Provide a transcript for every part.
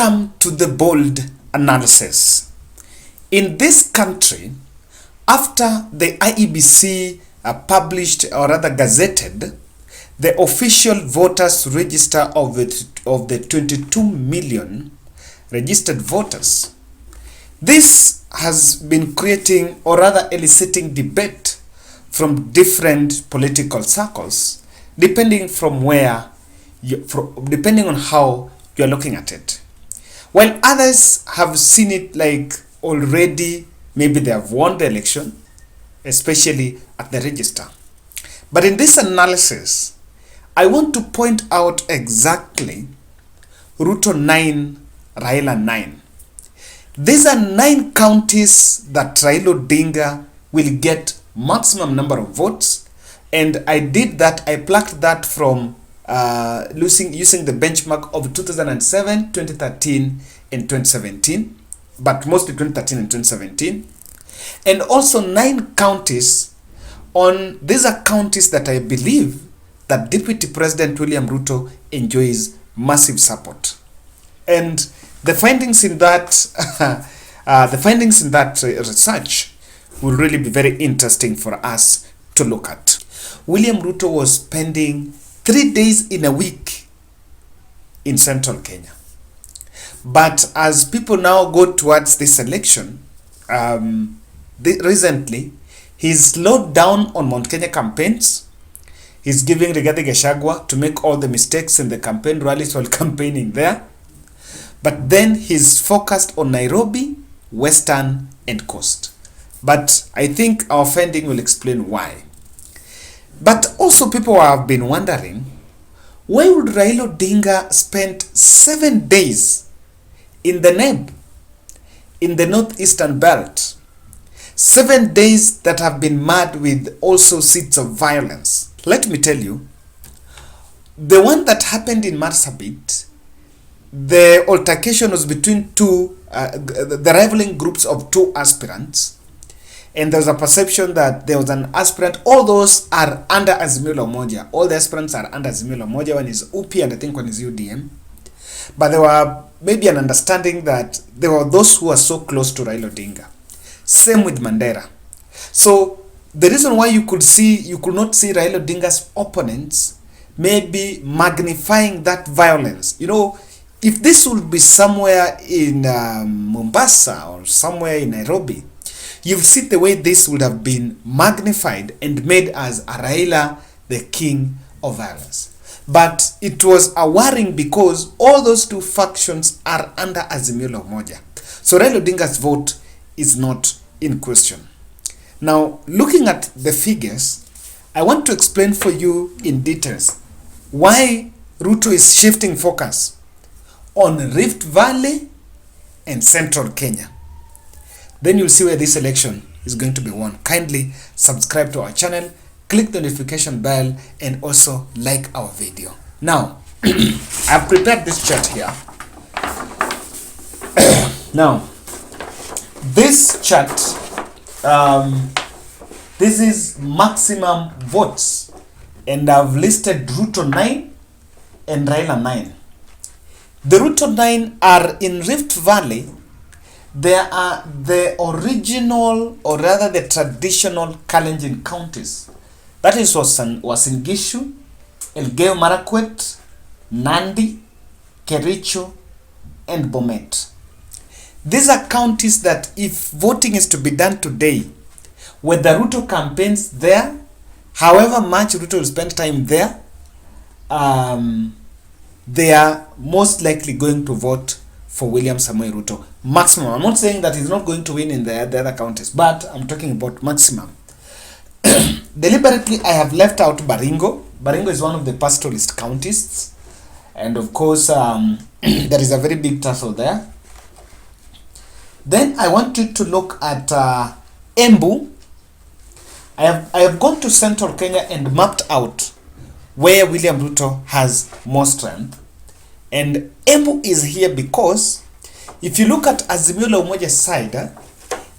come to the bold analysis. In this country, after the IEBC published, or rather gazetted, the official voters register of the 22 million registered voters, this has been creating, or rather eliciting, debate from different political circles, depending on how you're looking at it. While others have seen it like already, maybe they have won the election, especially at the register. But in this analysis, I want to point out exactly Ruto 9, Raila 9. These are 9 counties that Raila Odinga will get maximum number of votes, and I did that. I plucked that from using the benchmark of 2007, 2013, and 2017, but mostly 2013 and 2017, and also 9 counties. These are counties that I believe that Deputy President William Ruto enjoys massive support, and the findings in that research will really be very interesting for us to look at. William Ruto was spending 3 days in a week in central Kenya. But as people now go towards this election, recently, he's slowed down on Mount Kenya campaigns. He's giving Rigathi Gachagua to make all the mistakes in the campaign rallies while campaigning there. But then he's focused on Nairobi, Western, and Coast. But I think our finding will explain why. But also people have been wondering, why would Raila Odinga spend 7 days in the NEB, in the northeastern belt? 7 days that have been marred with also seeds of violence. Let me tell you, the one that happened in Marsabit, the altercation was between the rivaling groups of 2 aspirants, and there was a perception that there was an aspirant. All those are under Azimio la Umoja. All the aspirants are under Azimio la Umoja. One is UP and I think one is UDM. But there were maybe an understanding that there were those who are so close to Raila Odinga. Same with Mandera. So the reason why you could not see Raila Odinga's opponents maybe magnifying that violence. You know, if this would be somewhere in Mombasa or somewhere in Nairobi, you'll see the way this would have been magnified and made as Raila the king of violence. But it was a worrying because all those 2 factions are under Azimio la Umoja. So Raila Odinga's vote is not in question. Now, looking at the figures, I want to explain for you in details why Ruto is shifting focus on Rift Valley and Central Kenya. Then you'll see where this election is going to be won. Kindly subscribe to our channel, click the notification bell, and also like our video. Now, I've prepared this chart here. Now, this chart, this is maximum votes, and I've listed Ruto 9 and Raila 9. The Ruto 9 are in Rift Valley. They are the original, or rather the traditional Kalenjin counties. That is Uasin Gishu, Elgeyo Marakwet, Nandi, Kericho, and Bomet. These are counties that if voting is to be done today, with the Ruto campaigns there, however much Ruto will spend time there, they are most likely going to vote for William Samoei Ruto. Maximum. I'm not saying that he's not going to win in the other counties, but I'm talking about maximum. Deliberately, I have left out Baringo. Baringo is one of the pastoralist counties. And of course, there is a very big tussle there. Then I want you to look at Embu. I have gone to Central Kenya and mapped out where William Ruto has more strength. And Embu is here because if you look at Azimio la Umoja side,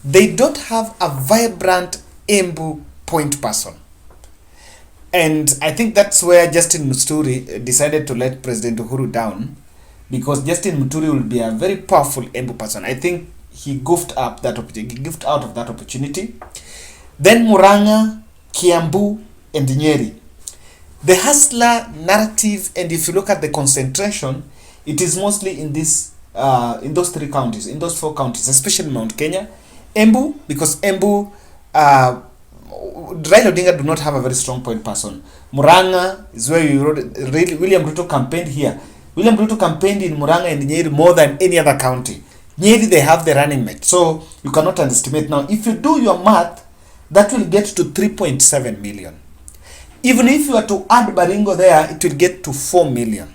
they don't have a vibrant Embu point person. And I think that's where Justin Muturi decided to let President Uhuru down, because Justin Muturi will be a very powerful Embu person. I think he goofed up that opportunity. He goofed out of that opportunity. Then Muranga, Kiambu, and Nyeri. The hustler narrative, and if you look at the concentration, it is mostly in this in those 3 counties, in those 4 counties, especially Mount Kenya, Embu, because Embu, Raila Odinga do not have a very strong point person. Muranga is where you wrote, William Ruto campaigned here. William Ruto campaigned in Muranga and Nyeri more than any other county. Nyeri, they have the running mate, so you cannot underestimate. Now, if you do your math, that will get to 3.7 million. Even if you are to add Baringo there, it will get to 4 million.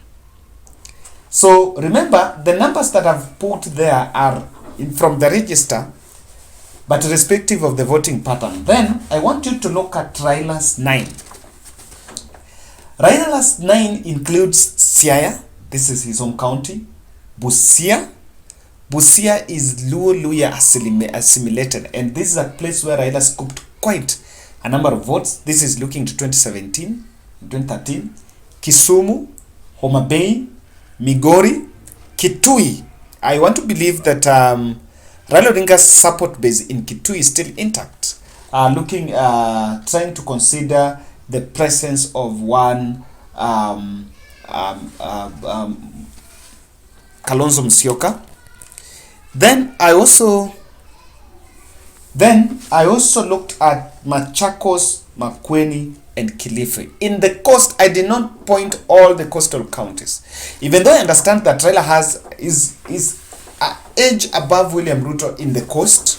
So remember, the numbers that I've put there are from the register, but irrespective of the voting pattern. Then I want you to look at Raila's 9. Raila's 9 includes Siaya, this is his home county, Busia. Busia is Luo-Luya assimilated, and this is a place where Raila scooped quite a number of votes. This is looking to 2017, 2013. Kisumu, Homa Bay, Migori, Kitui. I want to believe that Raila Odinga's support base in Kitui is still intact. Trying to consider the presence of one Kalonzo Musyoka. Then I also looked at Machakos, Makueni, and Kilifi. In the coast, I did not point all the coastal counties, even though I understand that Raila is an edge above William Ruto in the coast.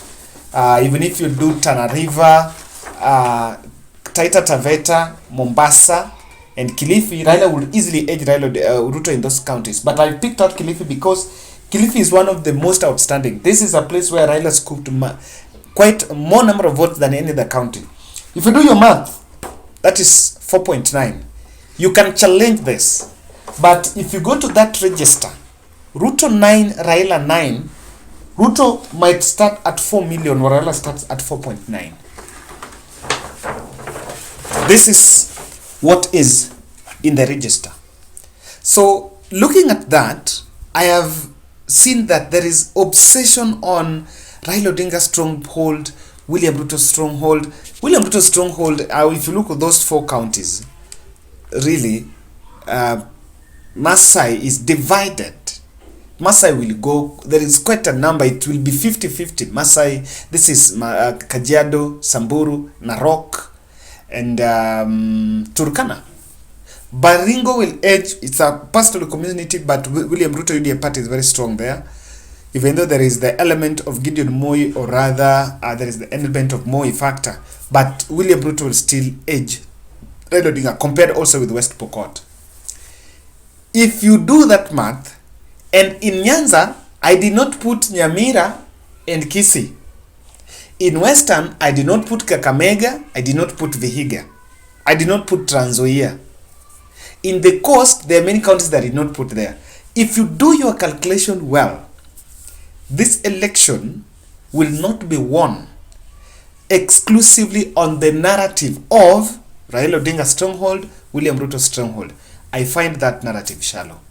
Even if you do Tana River, Taita Taveta, Mombasa, and Kilifi, Raila would easily edge Ruto in those counties. But I picked out Kilifi because Kilifi is one of the most outstanding. This is a place where Raila scooped quite more number of votes than any other county. If you do your math, that is 4.9. You can challenge this. But if you go to that register, Ruto 9, Raila 9, Ruto might start at 4 million, while Raila starts at 4.9. This is what is in the register. So looking at that, I have seen that there is obsession on Raila Odinga's stronghold, William Ruto's stronghold. William Ruto's stronghold, if you look at those 4 counties, really, Masai is divided. Masai will go, there is quite a number, it will be 50-50. Masai, this is Kajiado, Samburu, Narok, and Turkana. Baringo will edge, it's a pastoral community, but William Ruto UDA party is very strong there. Even though there is the element of Gideon Moi, or rather, there is the element of Moi factor, but William Ruto will still edge Raila Odinga, compared also with West Pokot. If you do that math, and in Nyanza, I did not put Nyamira and Kisii. In Western, I did not put Kakamega, I did not put Vihiga, I did not put Trans Nzoia. In the coast, there are many counties that I did not put there. If you do your calculation well, this election will not be won exclusively on the narrative of Raila Odinga's stronghold, William Ruto's stronghold. I find that narrative shallow.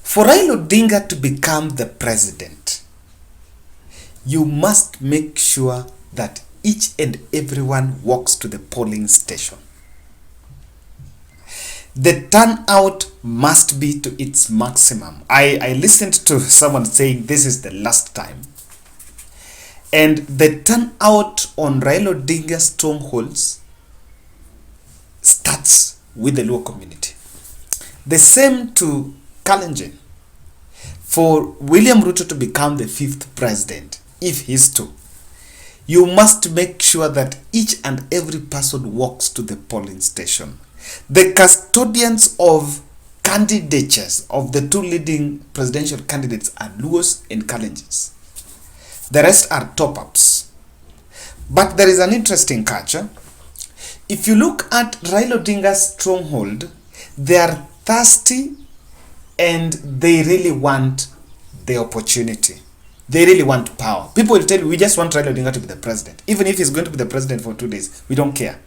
For Raila Odinga to become the president, you must make sure that each and everyone walks to the polling station. The turnout must be to its maximum. I listened to someone saying this is the last time. And the turnout on Raila Odinga's strongholds starts with the Luo community. The same to Kalenjin. For William Ruto to become the 5th president, if he's to, you must make sure that each and every person walks to the polling station. The custodians of candidatures of the 2 leading presidential candidates are Luos and Kalenjins. The rest are top-ups. But there is an interesting catch. If you look at Raila Odinga's stronghold, they are thirsty and they really want the opportunity. They really want power. People will tell you, we just want Raila Odinga to be the president. Even if he's going to be the president for 2 days, we don't care.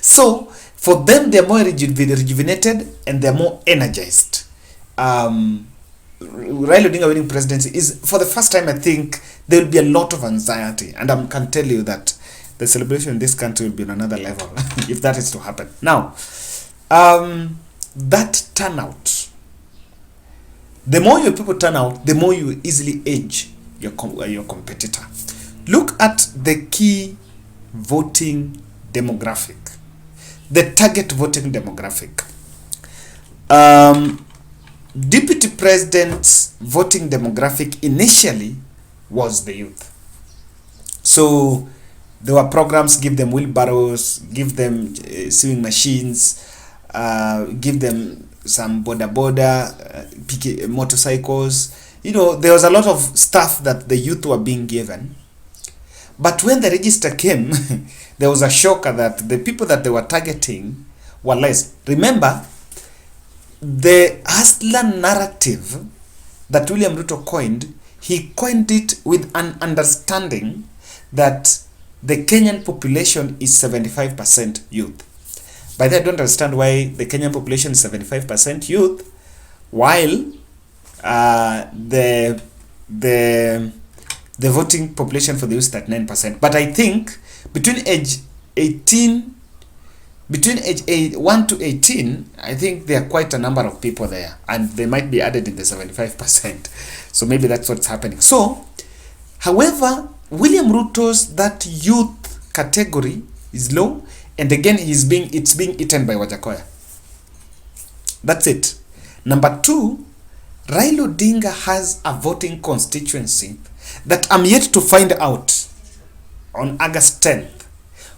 So, for them, they're more rejuvenated and they're more energized. Raila Odinga winning presidency is, for the first time, I think there will be a lot of anxiety, and I can tell you that the celebration in this country will be on another level if that is to happen. Now, that turnout, the more your people turn out, the more you easily edge your competitor. Look at the key voting demographic, the target voting demographic. Deputy President's voting demographic initially was the youth. So there were programs, give them wheelbarrows, give them sewing machines, give them some motorcycles. You know, there was a lot of stuff that the youth were being given. But when the register came, there was a shocker that the people that they were targeting were less. Remember, the hustler narrative that William Ruto coined, he coined it with an understanding that the Kenyan population is 75% youth. By that, I don't understand why the Kenyan population is 75% youth, while the voting population for the youth is at 9%. But I think between age 1 to 18, I think there are quite a number of people there, and they might be added in the 75%. So maybe that's what's happening. So, however, William Ruto's that youth category is low, and again it's being eaten by Wajakoya. That's it. Number two, Raila Odinga has a voting constituency that I'm yet to find out on August 10th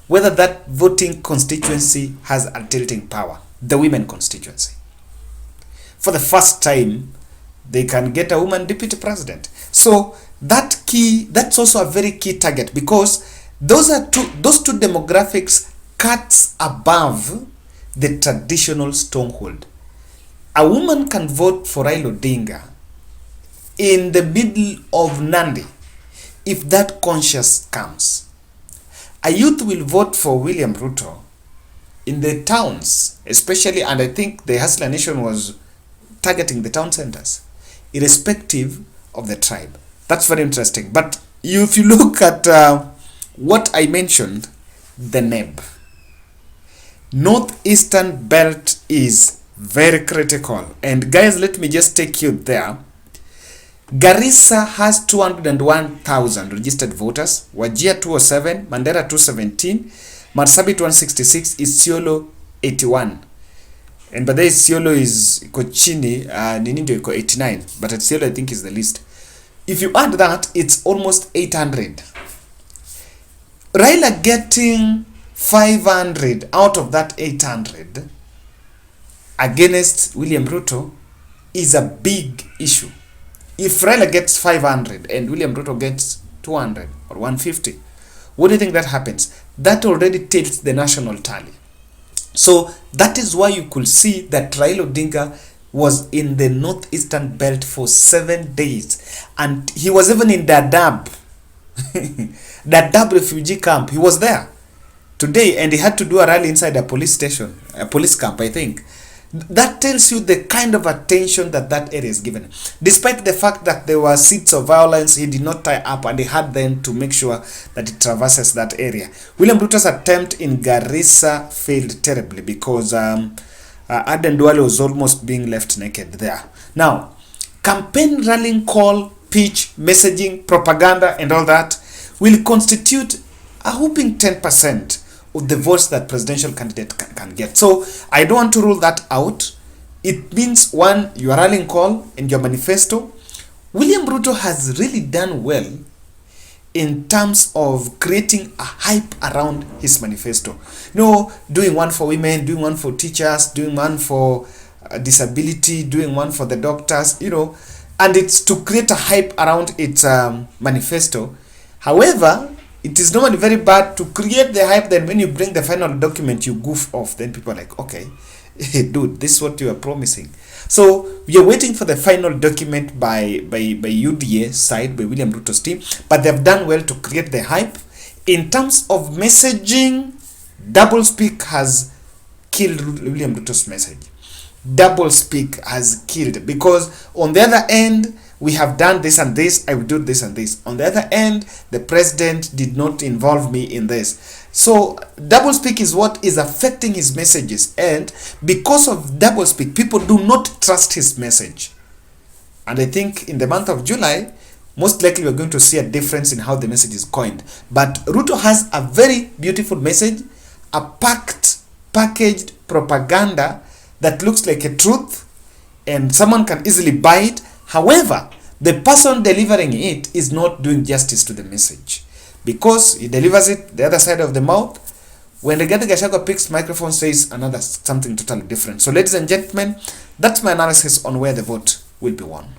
whether that voting constituency has a tilting power. The women constituency. For the first time, they can get a woman deputy president. So that's also a very key target, because those two demographics cuts above the traditional stronghold. A woman can vote for Raila Odinga in the middle of Nandi if that conscience comes. A youth will vote for William Ruto in the towns, especially, and I think the Hustler Nation was targeting the town centers, irrespective of the tribe. That's very interesting. But if you look at what I mentioned, the NEB, Northeastern Belt is very critical. And guys, let me just take you there. Garissa has 201,000 registered voters, Wajir 207, Mandera 217, Marsabit 166, Isiolo 81. And by the way, Isiolo is Kochini, Ninindo iko 89, but Isiolo I think is the least. If you add that, it's almost 800. Raila getting 500 out of that 800 against William Ruto is a big issue. If Raila gets 500 and William Ruto gets 200 or 150, what do you think that happens? That already tilts the national tally. So that is why you could see that Raila Odinga was in the Northeastern Belt for 7 days. And he was even in Dadaab. Dadaab refugee camp. He was there today, and he had to do a rally inside a police station, a police camp, I think. That tells you the kind of attention that area is given. Despite the fact that there were seeds of violence, he did not tie up, and he had them to make sure that it traverses that area. William Ruto's attempt in Garissa failed terribly because Aden Duale was almost being left naked there. Now, campaign rallying call, pitch, messaging, propaganda, and all that will constitute a whopping 10% of the votes that presidential candidate can get. So I don't want to rule that out. It means, one, your rallying call and your manifesto. William Ruto has really done well in terms of creating a hype around his manifesto. You know, doing one for women, doing one for teachers, doing one for disability, doing one for the doctors, you know, and it's to create a hype around its manifesto. However, it is normally very bad to create the hype, then when you bring the final document, you goof off. Then people are like, okay, dude, this is what you are promising. So we are waiting for the final document by UDA side, by William Ruto's team, but they've done well to create the hype. In terms of messaging, doublespeak has killed William Ruto's message. double speak has killed, because on the other end we have done this and this, I will do this and this. On the other end, the president did not involve me in this. So double speak is what is affecting his messages, and because of double speak, people do not trust his message. And I think in the month of July, most likely we're going to see a difference in how the message is coined. But Ruto has a very beautiful message, a packaged propaganda that looks like a truth, and someone can easily buy it. However, the person delivering it is not doing justice to the message, because he delivers it the other side of the mouth. When Rigathi Gachagua picks microphone, says another something totally different. So ladies and gentlemen, that's my analysis on where the vote will be won.